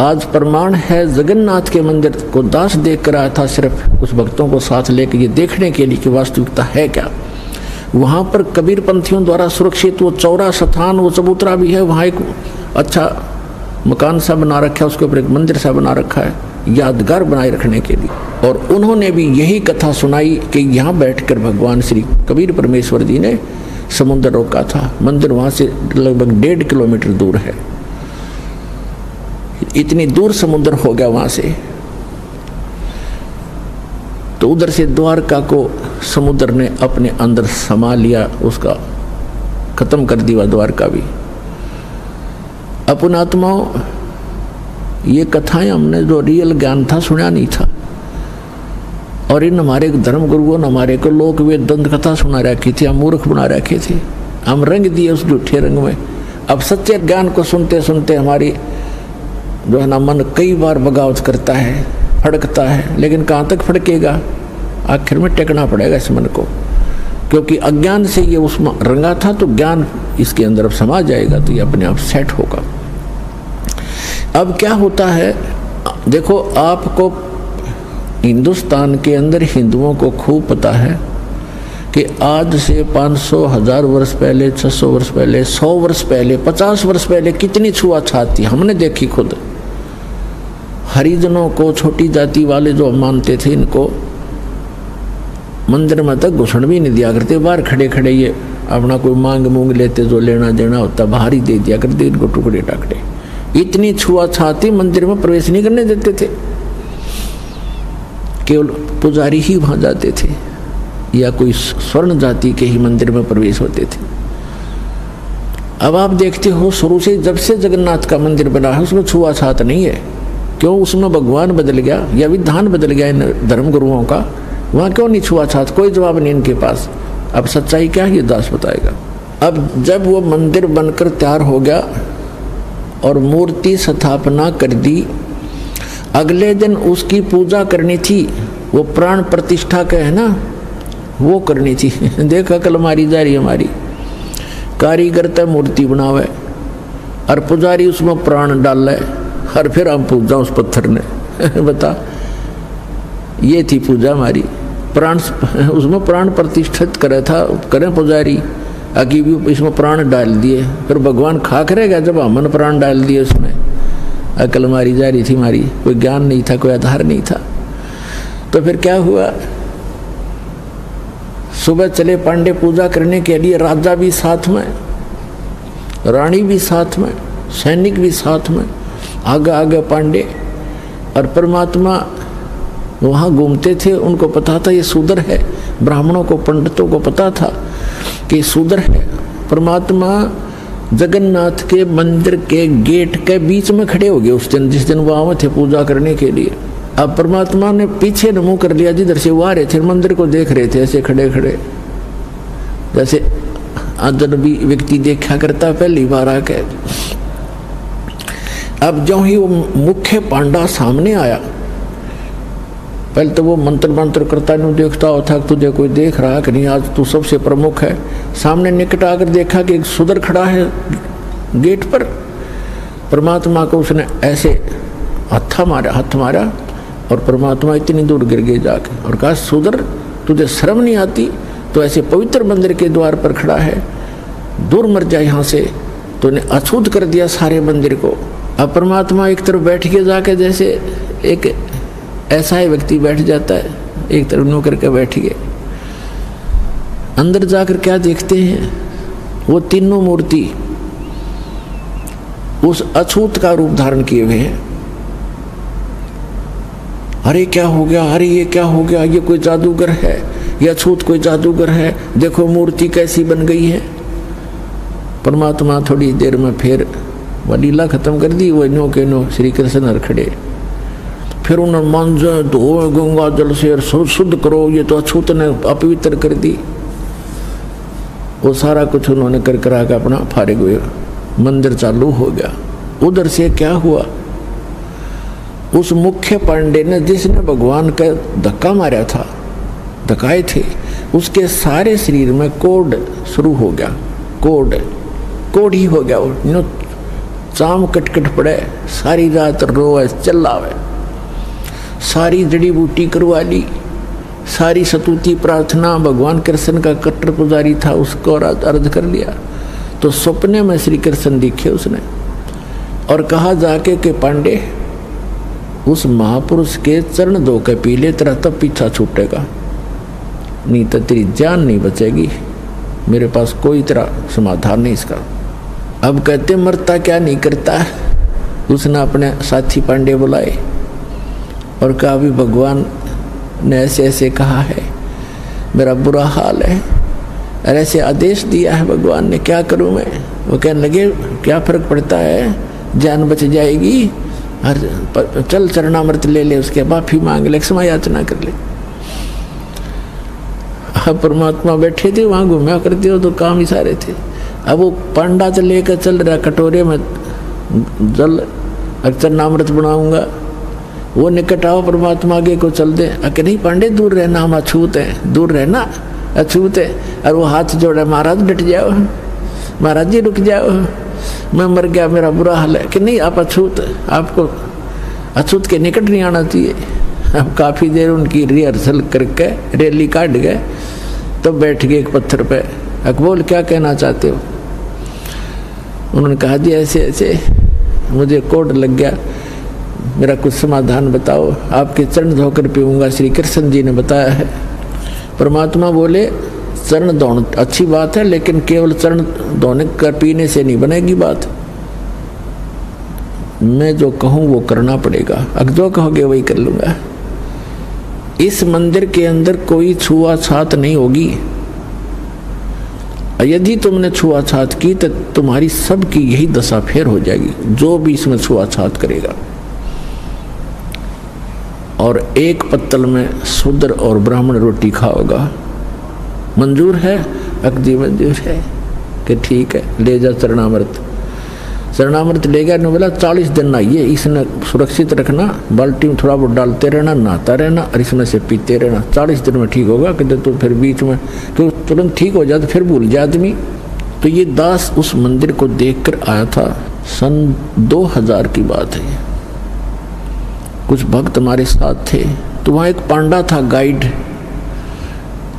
आज प्रमाण है, जगन्नाथ के मंदिर को दास देख कर आया था, सिर्फ कुछ भक्तों को साथ लेकर ये देखने के लिए कि वास्तविकता है क्या। वहाँ पर कबीर पंथियों द्वारा सुरक्षित वो चौरा स्थान, वो चबूतरा भी है, वहाँ एक अच्छा मकान सा बना रखा है, उसके ऊपर एक मंदिर सा बना रखा है यादगार बनाए रखने के लिए। और उन्होंने भी यही कथा सुनाई कि यहाँ बैठकर भगवान श्री कबीर परमेश्वर जी ने समुद्र रोका था। मंदिर वहाँ से लगभग 1.5 किलोमीटर दूर है, इतनी दूर समुद्र हो गया वहाँ से। तो उधर से द्वारका को समुद्र ने अपने अंदर समा लिया, उसका खत्म कर दिया द्वारका भी। अपन आत्माओं, ये कथाएं हमने जो रियल ज्ञान था सुना नहीं था, और इन हमारे धर्म गुरुओं ने हमारे को लोक वे दंत कथा सुना रखी थी, हम मूर्ख बना रखे थे, हम रंग दिए उस झूठे रंग में। अब सच्चे ज्ञान को सुनते सुनते हमारी जो है ना मन कई बार बगावत करता है, फड़कता है, लेकिन कहाँ तक फड़केगा, आखिर में टेकना पड़ेगा इस मन को, क्योंकि अज्ञान से ये उसमें रंगा था, तो ज्ञान इसके अंदर अब समा जाएगा, तो ये अपने आप सेट होगा। अब क्या होता है, देखो आपको हिंदुस्तान के अंदर हिंदुओं को खूब पता है कि आज से 500 1000 वर्ष पहले, 600 वर्ष पहले, 100 वर्ष पहले, 50 वर्ष पहले कितनी छुआछात थी, हमने देखी खुद। हरिजनों को, छोटी जाति वाले जो मानते थे, इनको मंदिर में तक घुसण भी नहीं दिया करते, बाहर खड़े खड़े ये अपना कोई मांग मूंग लेते, जो लेना देना होता बाहर ही दे दिया करते इनको, टुकड़े टाकड़े। इतनी छुआछाती, मंदिर में प्रवेश नहीं करने देते थे, केवल पुजारी ही वहां जाते थे, या कोई स्वर्ण जाति के ही मंदिर में प्रवेश होते थे। अब आप देखते हो शुरू से जब से जगन्नाथ का मंदिर बना है उसमें छुआछात नहीं है। क्यों? उसमें भगवान बदल गया या विधान बदल गया इन धर्म गुरुओं का, वहाँ क्यों नहीं छुआछात? कोई जवाब नहीं इनके पास। अब सच्चाई क्या है ये दास बताएगा। अब जब वो मंदिर बनकर तैयार हो गया और मूर्ति स्थापना कर दी, अगले दिन उसकी पूजा करनी थी, वो प्राण प्रतिष्ठा का है ना, वो करनी थी। देखा कल हमारी जा रही हमारी कारीगर तय मूर्ति बनावे और पुजारी उसमें प्राण डाल है, और फिर हम पूजा उस पत्थर ने। बता, ये थी पूजा हमारी, प्राण उसमें प्राण प्रतिष्ठित करे था, करें पुजारी, आगे भी इसमें प्राण डाल दिए, फिर भगवान खा करेगा जब हमने प्राण डाल दिए उसमें। अकल मारी जा रही थी हमारी, कोई ज्ञान नहीं था, कोई आधार नहीं था। तो फिर क्या हुआ, सुबह चले पांडे पूजा करने के लिए, राजा भी साथ में, रानी भी साथ में, सैनिक भी साथ में, आगे आगे पांडे। और परमात्मा वहाँ घूमते थे, उनको पता था ये शूद्र है, ब्राह्मणों को, पंडितों को पता था कि शूद्र है। परमात्मा जगन्नाथ के मंदिर के गेट के बीच में खड़े हो गए उस दिन, जिस दिन वो आए थे पूजा करने के लिए। अब परमात्मा ने पीछे न मुँह कर लिया, जिधर से वो आ रहे थे मंदिर को देख रहे थे, ऐसे खड़े खड़े, जैसे अजनबी व्यक्ति देखा करता पहली बार आके। अब जो ही वो मुख्य पांडा सामने आया, पहले तो वो मंत्र करता नहीं देखता होता, तुझे कोई देख रहा कि नहीं, आज तू सबसे प्रमुख है। सामने निकट आकर देखा कि एक शूद्र खड़ा है गेट पर। परमात्मा को उसने ऐसे हाथ मारा और परमात्मा इतनी दूर गिर गए जाके, और कहा, शूद्र तुझे शर्म नहीं आती? तो ऐसे पवित्र मंदिर के द्वार पर खड़ा है, दूर मर जाए यहाँ से। तो ने अछूत कर दिया सारे मंदिर को। अब परमात्मा एक तरफ बैठ के जाके, जैसे एक ऐसा ही व्यक्ति बैठ जाता है, एक तरफ नो करके बैठ गए। अंदर जाकर क्या देखते हैं, वो तीनों मूर्ति उस अछूत का रूप धारण किए हुए हैं। अरे क्या हो गया, अरे ये क्या हो गया, ये कोई जादूगर है, ये अछूत कोई जादूगर है, देखो मूर्ति कैसी बन गई है। परमात्मा थोड़ी देर में फिर वह लीला खत्म कर दी, वो नो के नो श्री कृष्ण हर खड़े। फिर उन्होंने मांझे धो गंगा जल से शुद्ध करो, ये तो अछूत ने अपवित्र कर दी। वो सारा कुछ उन्होंने कर करा के अपना फारिग हुए, मंदिर चालू हो गया। उधर से क्या हुआ, उस मुख्य पांडे ने, जिसने भगवान का धक्का मारा था, धक्काए थे, उसके सारे शरीर में कोढ़ शुरू हो गया। कोढ़ ही हो गया, वो चाम कटकट पड़े, सारी रात रोए चिल्लावे, सारी जड़ी बूटी करवा ली, सारी सतुति प्रार्थना, भगवान कृष्ण का कट्टर पुजारी था उसको अर्ज कर लिया। तो सपने में श्री कृष्ण दिखे उसने और कहा जाके कि पांडे उस महापुरुष के चरण धो के पी ले, तेरा तब पीछा छूटेगा, नहीं तो तेरी जान नहीं बचेगी, मेरे पास कोई तेरा समाधान नहीं इसका। अब कहते मरता क्या नहीं करता। उसने अपने साथी पांडे बुलाए और कहा भी भगवान ने ऐसे ऐसे कहा है, मेरा बुरा हाल है, और ऐसे आदेश दिया है भगवान ने, क्या करूं मैं। वो कहने लगे क्या फर्क पड़ता है, जान बच जाएगी, और चल चरणामृत ले ले, उसके माफी मांग ले, क्षमा याचना कर ले। अब परमात्मा बैठे थे वहां, घूमया करते हो तो काम ही सारे थे। अब वो पांडा से लेकर चल रहा कटोरे में जल चरणामृत बनाऊंगा, वो निकट आओ परमात्मा आगे को चल दे, अके नहीं पांडे दूर रहना, हम अछूत हैं, दूर रहना अछूत है। और वो हाथ जोड़ा, महाराज डट जाओ, महाराज जी रुक जाओ, मैं मर गया, मेरा बुरा हाल है। कि नहीं आप अछूत, आपको अछूत के निकट नहीं आना चाहिए। अब काफ़ी देर उनकी रिहर्सल करके रैली काट गए, तो बैठ गए एक पत्थर पे। अकबोल क्या कहना चाहते हो। उन्होंने कहा जी ऐसे ऐसे मुझे कोड लग गया, मेरा कुछ समाधान बताओ, आपके चरण धोकर पीऊँगा, श्री कृष्ण जी ने बताया है। परमात्मा बोले चरण धोना अच्छी बात है, लेकिन केवल चरण धोने कर पीने से नहीं बनेगी बात, मैं जो कहूँ वो करना पड़ेगा, अब जो कहोगे वही कर लूँगा। इस मंदिर के अंदर कोई छुआछात नहीं होगी, यदि तुमने छुआछात की तो तुम्हारी सबकी यही दशा फेर हो जाएगी, जो भी इसमें छुआछात करेगा। और एक पत्तल में शूद्र और ब्राह्मण रोटी खाओगा, मंजूर है? अकदी मंजूर है कि ठीक है, ले जा चरणामृत। चरणामृत ले गया, ने बोला 40 दिन नहाइए, इसने सुरक्षित रखना, बाल्टी में थोड़ा बहुत डालते रहना, नहाता रहना और इसमें से पीते रहना, 40 दिन में ठीक होगा। कहते तो फिर बीच में क्यों तुरंत ठीक हो जाए तो फिर भूल जाए आदमी। तो ये दास उस मंदिर को देखकर आया था, सन 2000 की बात है। कुछ भक्त हमारे साथ थे, तो वहाँ एक पांडा था गाइड।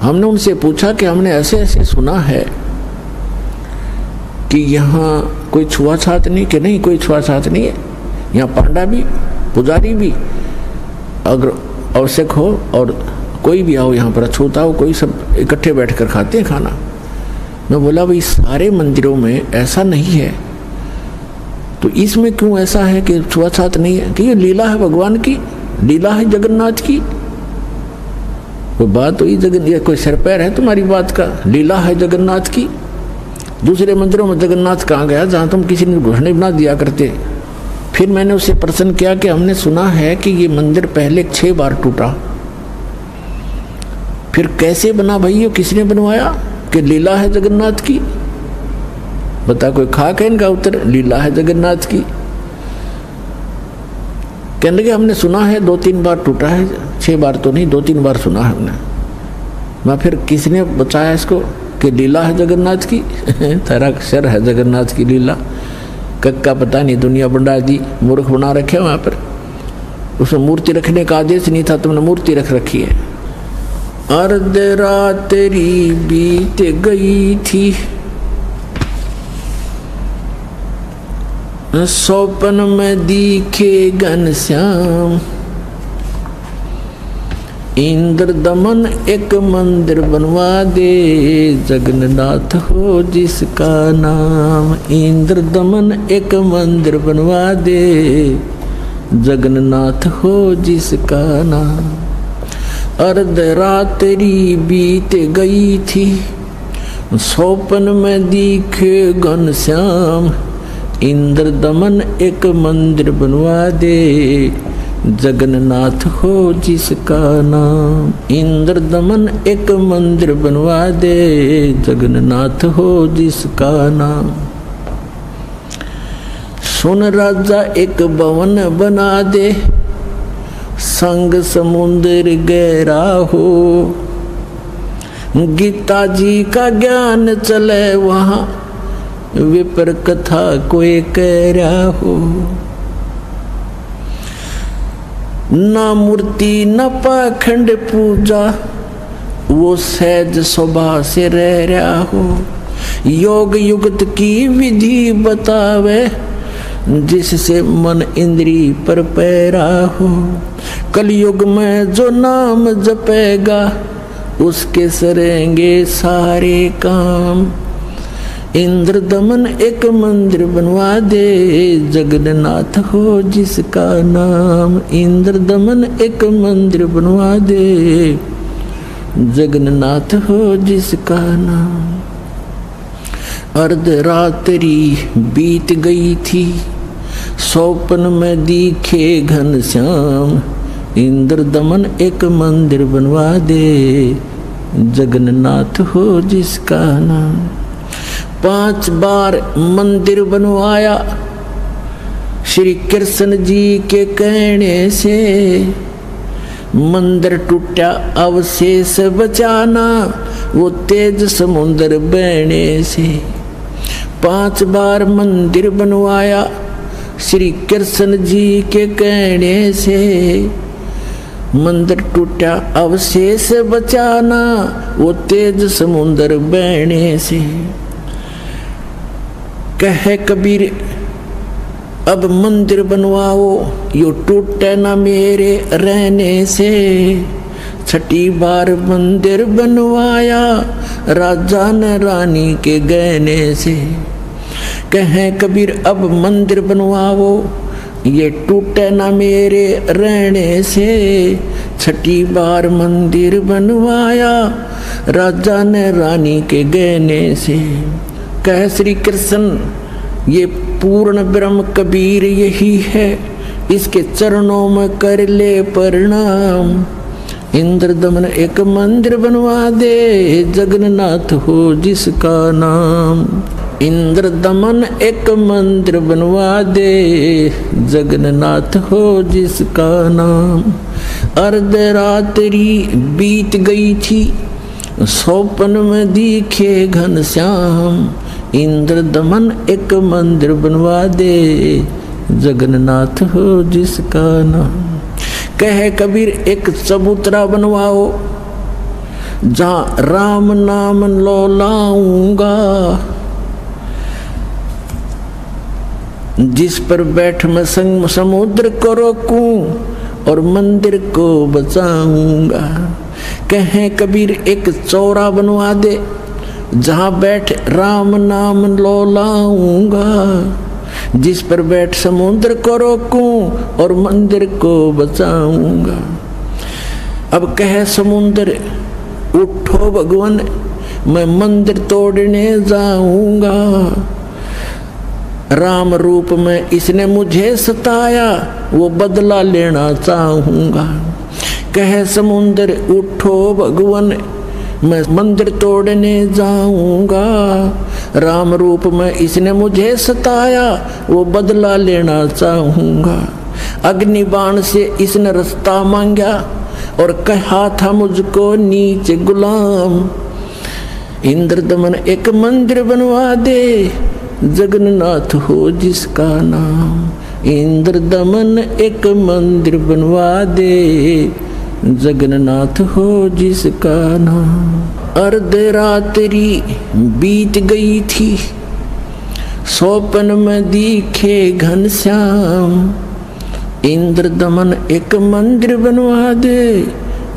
हमने उनसे पूछा कि हमने ऐसे ऐसे सुना है कि यहाँ कोई छुआछात नहीं, कि नहीं कोई छुआछात नहीं है, यहाँ पांडा भी पुजारी भी अगर आवश्यक हो और कोई भी आओ यहाँ पर अछूता हो, कोई सब इकट्ठे बैठकर खाते हैं खाना। मैं बोला भाई सारे मंदिरों में ऐसा नहीं है, तो इसमें क्यों ऐसा है कि छुआछात नहीं है? कि ये लीला है भगवान की, लीला है जगन्नाथ की। वो बात हुई ये कोई सिर पैर है तुम्हारी बात का? लीला है जगन्नाथ की। दूसरे मंदिरों में जगन्नाथ कहाँ गया जहाँ तुम किसी ने घोषणा बना दिया करते। फिर मैंने उससे प्रश्न किया कि हमने सुना है कि ये मंदिर पहले 6 बार टूटा, फिर कैसे बना भाई, ये किसने बनवाया? कि लीला है जगन्नाथ की। बता कोई खाक है इनका उत्तर, लीला है जगन्नाथ की। कहने लगे हमने सुना है 2-3 बार टूटा है, 6 बार तो नहीं, 2-3 बार सुना है हमने। मैं फिर किसने बताया इसको कि लीला है जगन्नाथ की? तेरा सर है जगन्नाथ की लीला, कक्का पता नहीं, दुनिया बंडा दी मूर्ख बना रखे वहाँ पर। उसमें मूर्ति रखने का आदेश नहीं था, तुमने मूर्ति रख रखी है। अर्ध रात तेरी बीत गई थी, सौपन में दिखे घनश्याम, इंद्र दमन एक मंदिर बनवा दे, जगन्नाथ हो जिसका नाम। इंद्र दमन एक मंदिर बनवा दे, जगन्नाथ हो जिसका नाम। अर्ध रात तेरी बीत गई थी, सौपन में दिखे घनश्याम, इंद्र दमन एक मंदिर बनवा दे, जगन्नाथ हो जिसका नाम। इंद्र दमन एक मंदिर बनवा दे, जगन्नाथ हो जिसका नाम। सुन राजा एक भवन बना दे, संग समुद्र गहरा हो, गीता जी का ज्ञान चले वहाँ, विपर कथा कोई कह रहा हो। ना मूर्ति न पाखंड पूजा, वो सहज स्वभाव से रह रहा हो। योग युगत की विधि बतावे, जिससे मन इंद्री पर पैरा हो। कलयुग में जो नाम जपेगा, उसके सरेंगे सारे काम। इंद्र दमन एक मंदिर बनवा दे, जगन्नाथ हो जिसका नाम। इंद्र दमन एक मंदिर बनवा दे, जगन्नाथ हो जिसका नाम। अर्धरात्रि बीत गई थी, स्वप्न में दिखे घनश्याम। इंद्र दमन एक मंदिर बनवा दे, जगन्नाथ हो जिसका नाम। 5 बार मंदिर बनवाया श्री कृष्ण जी के कहने से। मंदिर टूटा अवशेष बचाना, वो तेज समुद्र बहने से। 5 बार मंदिर बनवाया श्री कृष्ण जी के कहने से। मंदिर टूटा अवशेष बचाना, वो तेज समुद्र बहने से। कहे कबीर अब मंदिर बनवाओ, यो टूटे ना मेरे रहने से। 6ठी बार मंदिर बनवाया राजा ने रानी के गहने से। कहे कबीर अब मंदिर बनवाओ, ये टूटे ना मेरे रहने से। 6ठी बार मंदिर बनवाया राजा ने रानी के गहने से। कह श्री कृष्ण ये पूर्ण ब्रह्म कबीर यही है, इसके चरणों में कर ले प्रणाम। इंद्र दमन एक मंदिर बनवा दे, जगन्नाथ हो जिसका नाम। इंद्र दमन एक मंदिर बनवा दे, जगन्नाथ हो जिसका नाम। अर्धरात्रि बीत गई थी, स्वप्न में दिखे घनश्याम। इंद्र दमन एक मंदिर बनवा दे, जगन्नाथ हो जिसका नाम। कहे कबीर एक चबूतरा बनवाओ, जहाँ राम नाम लो लाऊंगा। जिस पर बैठ मैं समुद्र को रोकूं और मंदिर को बचाऊंगा। कहे कबीर एक चौरा बनवा दे, जहाँ बैठ राम नाम लो लाऊंगा। जिस पर बैठ समुद्र को रोकूं और मंदिर को बचाऊंगा। अब कहे समुद्र उठो भगवान, मैं मंदिर तोड़ने जाऊंगा। राम रूप में इसने मुझे सताया, वो बदला लेना चाहूंगा। कहे समुद्र उठो भगवान, मैं मंदिर तोड़ने जाऊंगा। राम रूप में इसने मुझे सताया, वो बदला लेना चाहूंगा। अग्नि बाण से इसने रास्ता मांगा और कहा था मुझको नीचे गुलाम। इंद्र दमन एक मंदिर बनवा दे, जगन्नाथ हो जिसका नाम। इंद्र दमन एक मंदिर बनवा दे, जगन्नाथ हो जिसका नाम। अर्धरात्रि बीत गई थी, स्वप्न में दिखे घनश्याम। इंद्र दमन एक मंदिर बनवा दे,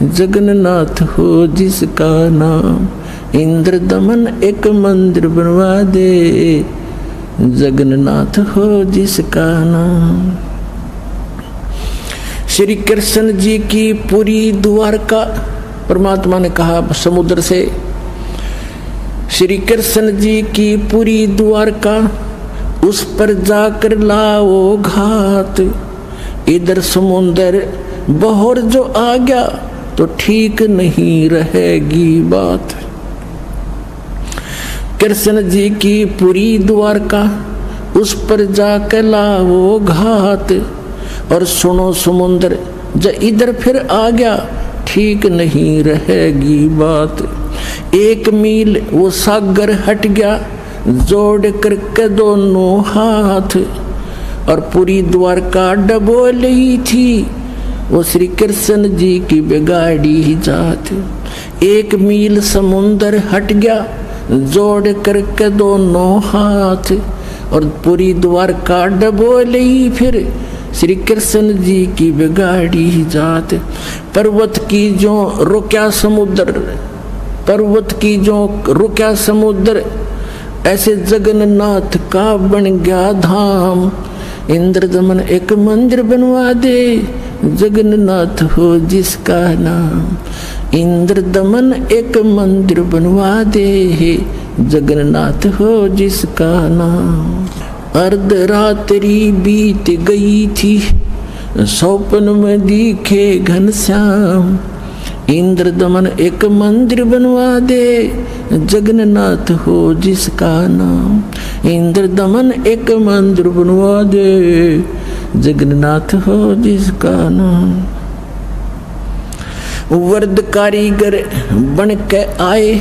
जगन्नाथ हो जिसका नाम। इंद्र दमन एक मंदिर बनवा दे, जगन्नाथ हो जिसका नाम। श्री कृष्ण जी की पूरी द्वारका, परमात्मा ने कहा समुद्र से, श्री कृष्ण जी की पूरी द्वारका, उस पर जाकर लाओ घात। इधर समुद्र बहर जो आ गया तो ठीक नहीं रहेगी बात। कृष्ण जी की पूरी द्वारका, उस पर जाकर लाओ घात। और सुनो समुद्र जो इधर फिर आ गया, ठीक नहीं रहेगी बात। 1 मील वो सागर हट गया, जोड़ करके दोनों हाथ, और पूरी द्वारका डबोली थी वो श्री कृष्ण जी की बिगाड़ी ही जात। 1 मील समुंदर हट गया जोड़ करके दोनों हाथ, और पूरी द्वारका डबोली फिर श्री कृष्ण जी की बिगाड़ी ही जात। पर्वत की जो रुक्या समुद्र, पर्वत की जो रुक्या समुद्र, ऐसे जगन्नाथ का बन गया धाम। इंद्रदमन एक मंदिर बनवा दे, जगन्नाथ हो जिसका नाम। इंद्रदमन एक मंदिर बनवा दे, जगन्नाथ हो जिसका नाम। अर्धरात्रि बीत गई थी, स्वप्न में दिखे घनश्याम। इंद्रदमन एक मंदिर बनवा दे, जगन्नाथ हो जिसका नाम। इंद्रदमन एक मंदिर बनवा दे, जगन्नाथ हो जिसका नाम। वर्द कारीगर बन के आए,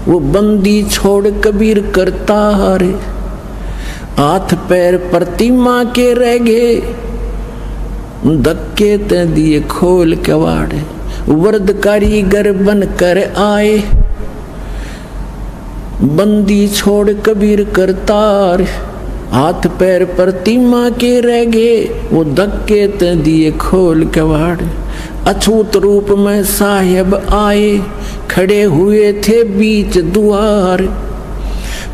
वो बंदी छोड़ कबीर करता हारे। हाथ पैर प्रतिमा के रह गए, धक्के ते दिए खोल के वाड़े। वर्द कारीगर बन कर आए, बंदी छोड़ कबीर करतार। हाथ पैर प्रतिमा के रह गए, वो धक्के ते दिए खोल के वाड़े। अछूत रूप में साहेब आए, खड़े हुए थे बीच द्वार।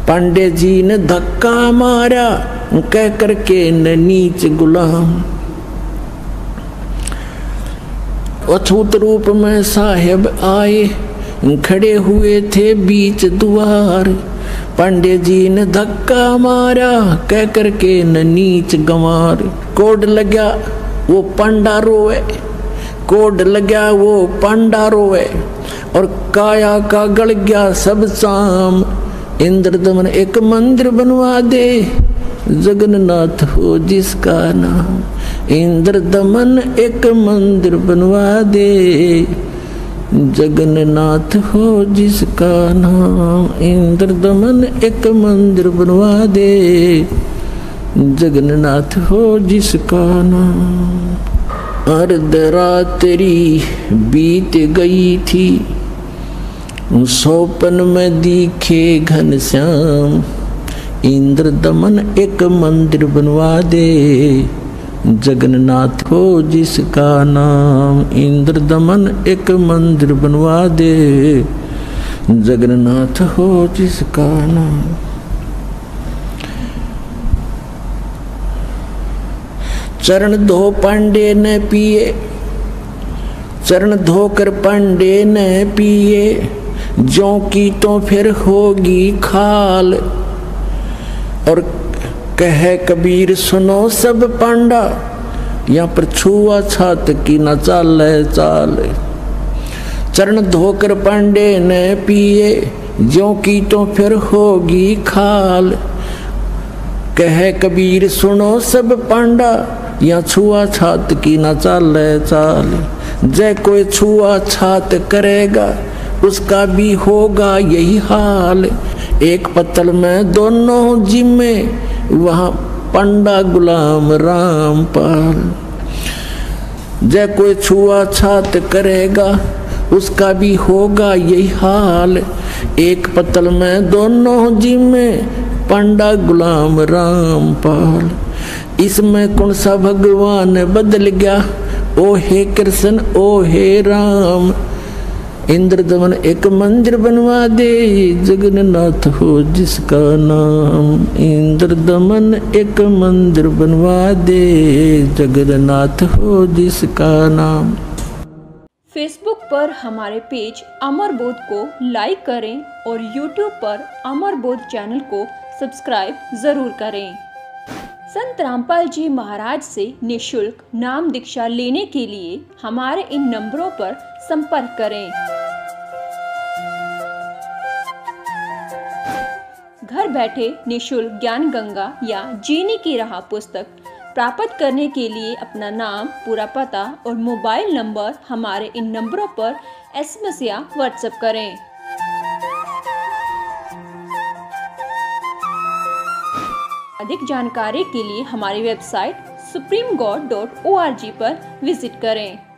पांडे जी ने धक्का मारा, कह करके न नीच गुलाम। अछूत रूप में साहेब आए, खड़े हुए थे बीच द्वार। पांडे जी ने धक्का मारा, कह करके न नीच गंवार। कोड लगा वो पांडा रोए, कोड लगा वो पांडा रोए, और काया का गल गया सब शाम। इंद्रदमन एक मंदिर बनवा दे, जगन्नाथ हो जिसका नाम। इंद्रदमन एक मंदिर बनवा दे, जगन्नाथ हो जिसका नाम। इंद्रदमन एक मंदिर बनवा दे, जगन्नाथ हो जिसका नाम। अर्धरात्रि बीत गई थी, स्वप्न में दिखे घनश्याम। इंद्रदमन एक मंदिर बनवा दे, जगन्नाथ हो जिसका नाम। इंद्रदमन एक मंदिर बनवा दे, जगन्नाथ हो जिसका नाम। चरण धो पांडे ने पिए, चरण धोकर पांडे ने पिए। ज्यों की तो फिर होगी खाल, और कहे कबीर सुनो सब पांडा, यहाँ पर छुआ छात की न चाल चाल। चरण धोकर पांडे ने पिए, ज्यों की तो फिर होगी खाल। कहे कबीर सुनो सब पांडा, यहाँ छुआ छात की न चाल चाल। जय कोई छुआ छात करेगा, उसका भी होगा यही हाल। एक पत्तल में दोनों जिम्मे, वहाँ पंडा गुलाम रामपाल। जय कोई छुआ छात करेगा, उसका भी होगा यही हाल। एक पत्तल में दोनों जिम्मे, पंडा गुलाम रामपाल। इसमें कौन सा भगवान बदल गया, ओ हे कृष्ण ओ हे राम। इंद्रदमन एक मंदिर बनवा दे, जगन्नाथ हो जिसका नाम। इंद्रदमन एक मंदिर बनवा दे, जगन्नाथ हो जिसका नाम। फेसबुक पर हमारे पेज अमर बोध को लाइक करें और यूट्यूब पर अमर बोध चैनल को सब्सक्राइब जरूर करें। संत रामपाल जी महाराज से निःशुल्क नाम दीक्षा लेने के लिए हमारे इन नंबरों पर संपर्क करें। घर बैठे निःशुल्क ज्ञान गंगा या जीने की राह पुस्तक प्राप्त करने के लिए अपना नाम, पूरा पता और मोबाइल नंबर हमारे इन नंबरों पर SMS या WhatsApp करें। अधिक जानकारी के लिए हमारी वेबसाइट supremegod.org पर विजिट करें।